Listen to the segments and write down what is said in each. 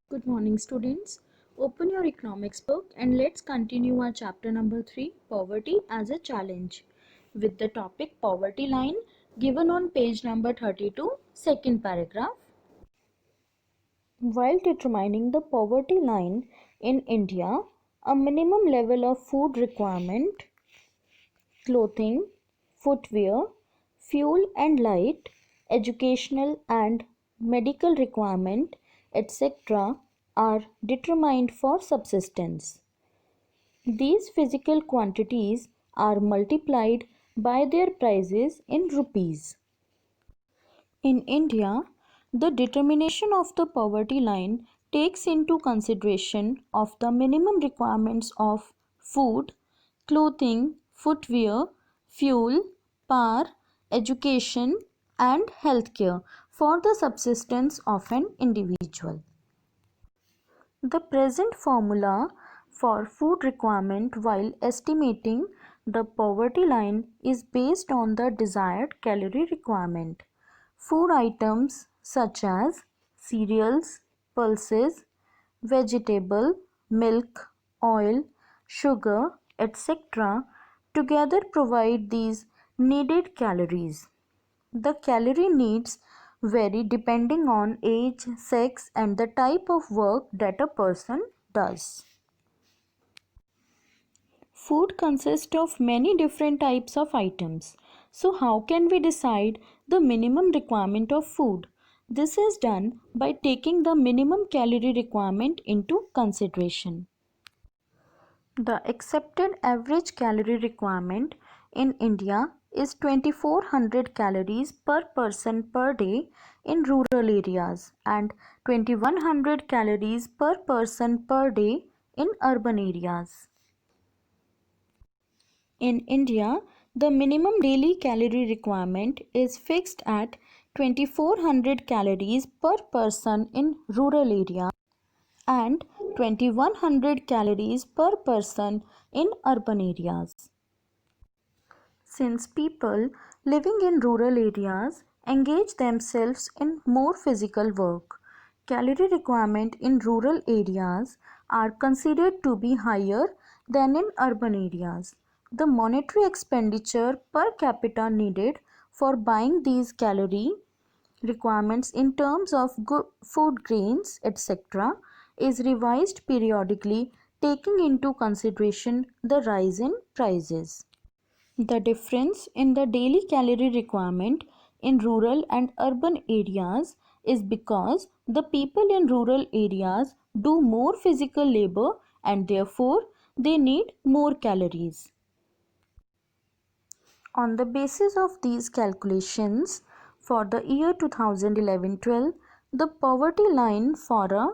Good morning, students. Open your economics book and let's continue our chapter number 3, Poverty as a Challenge, with the topic Poverty Line given on page number 32, second paragraph. While determining the poverty line in India, a minimum level of food requirement, clothing, footwear, fuel and light, educational and medical requirement, etc. are determined for subsistence. These physical quantities are multiplied by their prices in rupees. In India, the determination of the poverty line takes into consideration of the minimum requirements of food, clothing, footwear, fuel, power, education, and healthcare for the subsistence of an individual. The present formula for food requirement while estimating the poverty line is based on the desired calorie requirement. Food items such as cereals, pulses, vegetable, milk, oil, sugar, etc. together provide these needed calories. The calorie needs vary depending on age, sex, and the type of work that a person does. Food consists of many different types of items. So, how can we decide the minimum requirement of food? This is done by taking the minimum calorie requirement into consideration. The accepted average calorie requirement in India is 2400 calories per person per day in rural areas and 2100 calories per person per day in urban areas. In India, the minimum daily calorie requirement is fixed at 2400 calories per person in rural areas and 2100 calories per person in urban areas. Since people living in rural areas engage themselves in more physical work, calorie requirement in rural areas are considered to be higher than in urban areas. The monetary expenditure per capita needed for buying these calorie requirements in terms of food grains etc. is revised periodically taking into consideration the rise in prices. The difference in the daily calorie requirement in rural and urban areas is because the people in rural areas do more physical labor and therefore they need more calories. On the basis of these calculations, for the year 2011-12, the poverty line for a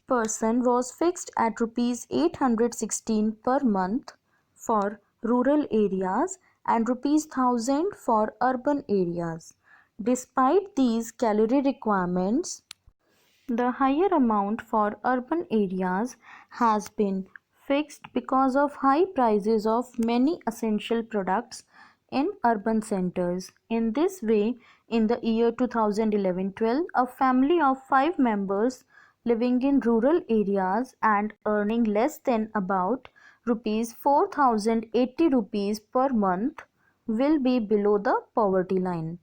person was fixed at rupees 816 per month for rural areas and rupees 1000 for urban areas. Despite these calorie requirements, the higher amount for urban areas has been fixed because of high prices of many essential products in urban centers. In this way, in the year 2011-12, a family of 5 members living in rural areas and earning less than about rupees 4080 rupees per month will be below the poverty line.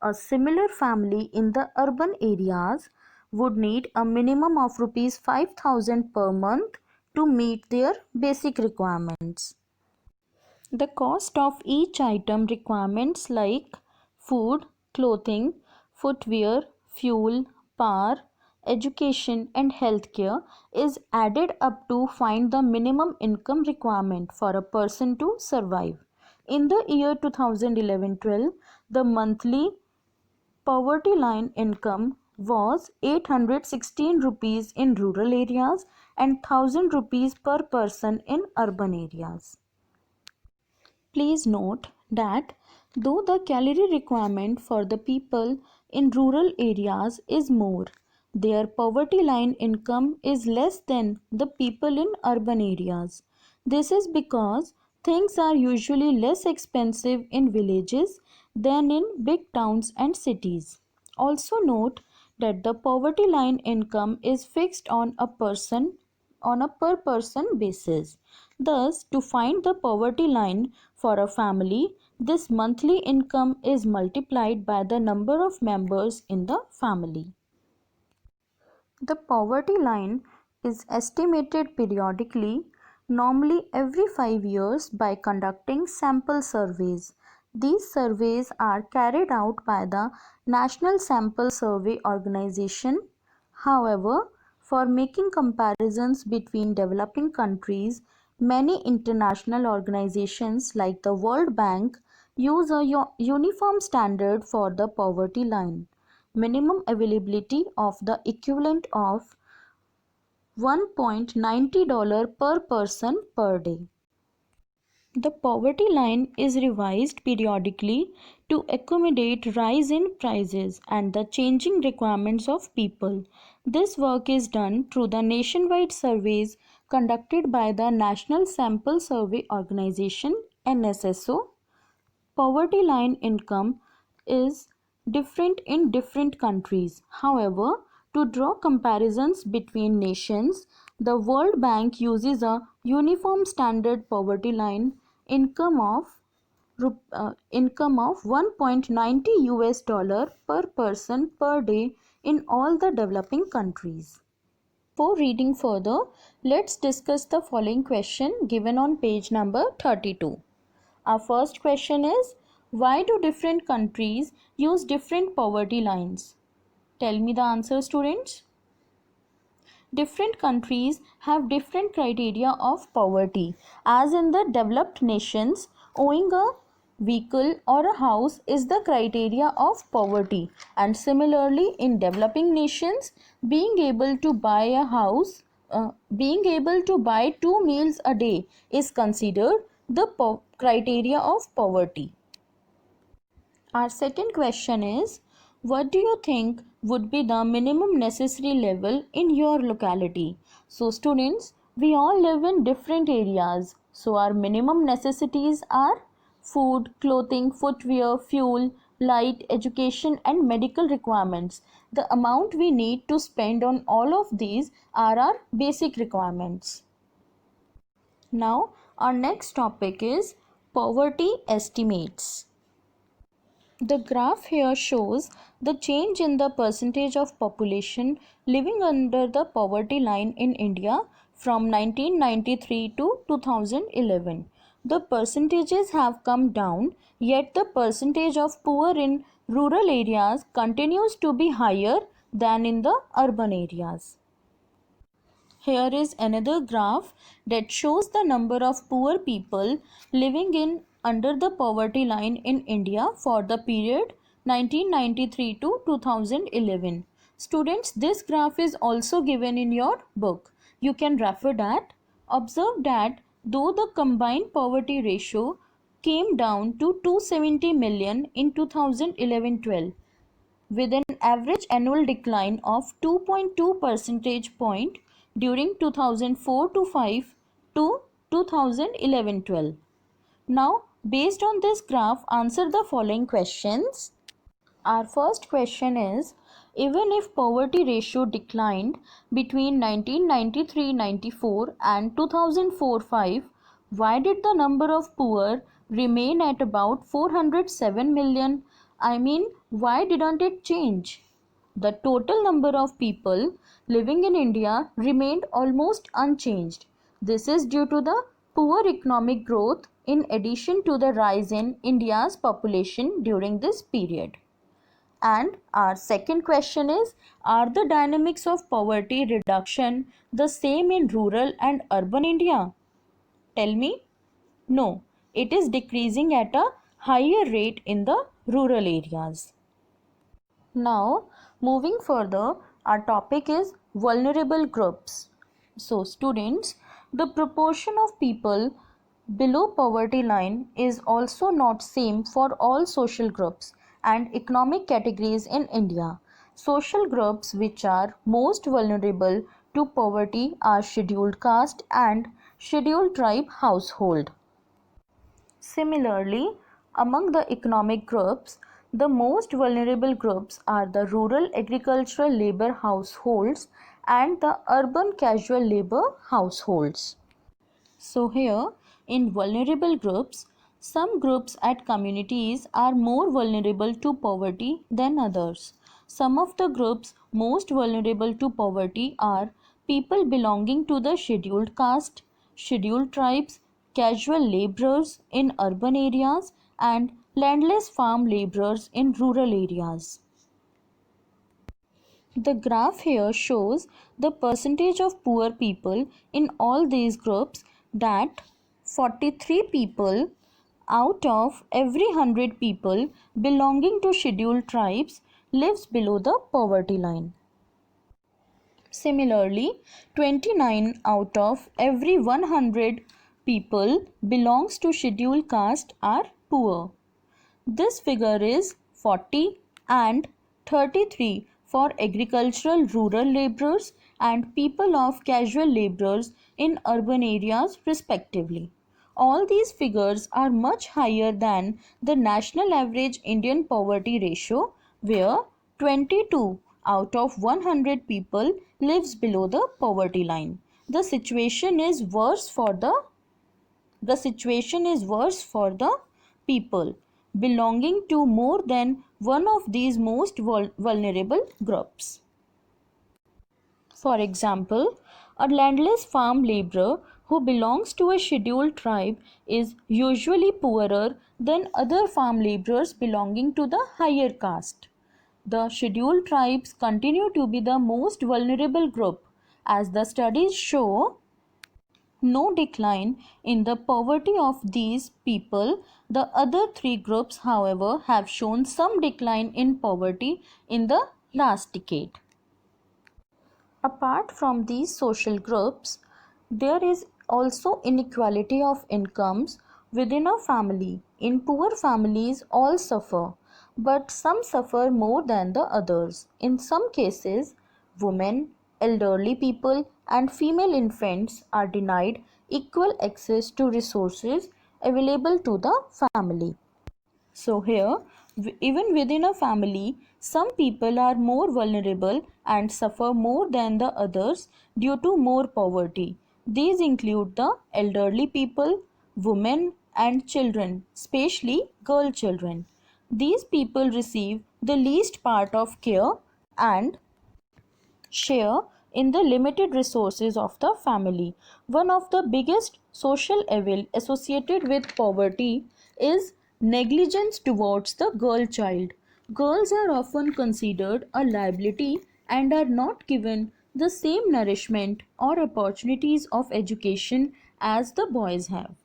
A similar family in the urban areas would need a minimum of rupees 5000 per month to meet their basic requirements. The cost of each item requirements like food, clothing, footwear, fuel, power, education and healthcare is added up to find the minimum income requirement for a person to survive. In the year 2011-12, the monthly poverty line income was 816 rupees in rural areas and 1000 rupees per person in urban areas. Please note that though the calorie requirement for the people in rural areas is more, their poverty line income is less than the people in urban areas. This is because things are usually less expensive in villages than in big towns and cities. Also note that the poverty line income is fixed on a per person basis. Thus, to find the poverty line for a family, this monthly income is multiplied by the number of members in the family. The poverty line is estimated periodically, normally every 5 years, by conducting sample surveys. These surveys are carried out by the National Sample Survey Organization. However, for making comparisons between developing countries, many international organizations like the World Bank use a uniform standard for the poverty line. Minimum availability of the equivalent of $1.90 per person per day. The poverty line is revised periodically to accommodate rise in prices and the changing requirements of people. This work is done through the nationwide surveys conducted by the National Sample Survey Organization (NSSO). Poverty line income is different in different countries. However, to draw comparisons between nations, the World Bank uses a uniform standard poverty line income of $1.90 US per person per day in all the developing countries. Before reading further, let's discuss the following question given on page number 32. Our first question is, why do different countries use different poverty lines? Tell me the answer, students. Different countries have different criteria of poverty. As in the developed nations, owning a vehicle or a house is the criteria of poverty, and similarly in developing nations, being able to buy two meals a day is considered the criteria of poverty. Our second question is, what do you think would be the minimum necessary level in your locality? So students, we all live in different areas. So our minimum necessities are food, clothing, footwear, fuel, light, education and medical requirements. The amount we need to spend on all of these are our basic requirements. Now our next topic is poverty estimates. The graph here shows the change in the percentage of population living under the poverty line in India from 1993 to 2011. The percentages have come down, yet the percentage of poor in rural areas continues to be higher than in the urban areas. Here is another graph that shows the number of poor people living in under the poverty line in India for the period 1993 to 2011. Students, this graph is also given in your book. You can refer that. Observe that though the combined poverty ratio came down to 270 million in 2011-12, with an average annual decline of 2.2 percentage point during 2004 to 5 to 2011-12. Now, based on this graph, answer the following questions. Our first question is, even if poverty ratio declined between 1993-94 and 2004-5, why did the number of poor remain at about 407 million? I mean, why didn't it change? The total number of people living in India remained almost unchanged. This is due to the poor economic growth in addition to the rise in India's population during this period. And our second question is, are the dynamics of poverty reduction the same in rural and urban India? Tell me. No, it is decreasing at a higher rate in the rural areas. Now, moving further, our topic is vulnerable groups. So, students, the proportion of people below poverty line is also not same for all social groups and economic categories in India. Social groups which are most vulnerable to poverty are scheduled caste and scheduled tribe household. Similarly, among the economic groups, The most vulnerable groups are the rural agricultural labor households and the urban casual labor households. So here, in vulnerable groups, some groups and communities are more vulnerable to poverty than others. Some of the groups most vulnerable to poverty are people belonging to the scheduled caste, scheduled tribes, casual laborers in urban areas, and landless farm laborers in rural areas. The graph here shows the percentage of poor people in all these groups, that 43 people out of every 100 people belonging to scheduled tribes lives below the poverty line. Similarly, 29 out of every 100 people belongs to scheduled caste are poor. This figure is 40 and 33 for agricultural rural laborers and people of casual laborers in urban areas respectively. All these figures are much higher than the national average Indian poverty ratio, where 22 out of 100 people lives below the poverty line. The situation is worse for the people belonging to more than one of these most vulnerable groups. For example, a landless farm laborer who belongs to a scheduled tribe is usually poorer than other farm laborers belonging to the higher caste. The scheduled tribes continue to be the most vulnerable group, as the studies show no decline in the poverty of these people. The other three groups, however, have shown some decline in poverty in the last decade. Apart from these social groups, there is also inequality of incomes within a family. In poor families, all suffer, but some suffer more than the others. In some cases, women, elderly people, and female infants are denied equal access to resources available to the family. So here, even within a family, some people are more vulnerable and suffer more than the others due to more poverty. These include the elderly people, women and children, especially girl children. These people receive the least part of care and share in the limited resources of the family. One of the biggest social evil associated with poverty is negligence towards the girl child. Girls are often considered a liability and are not given the same nourishment or opportunities of education as the boys have.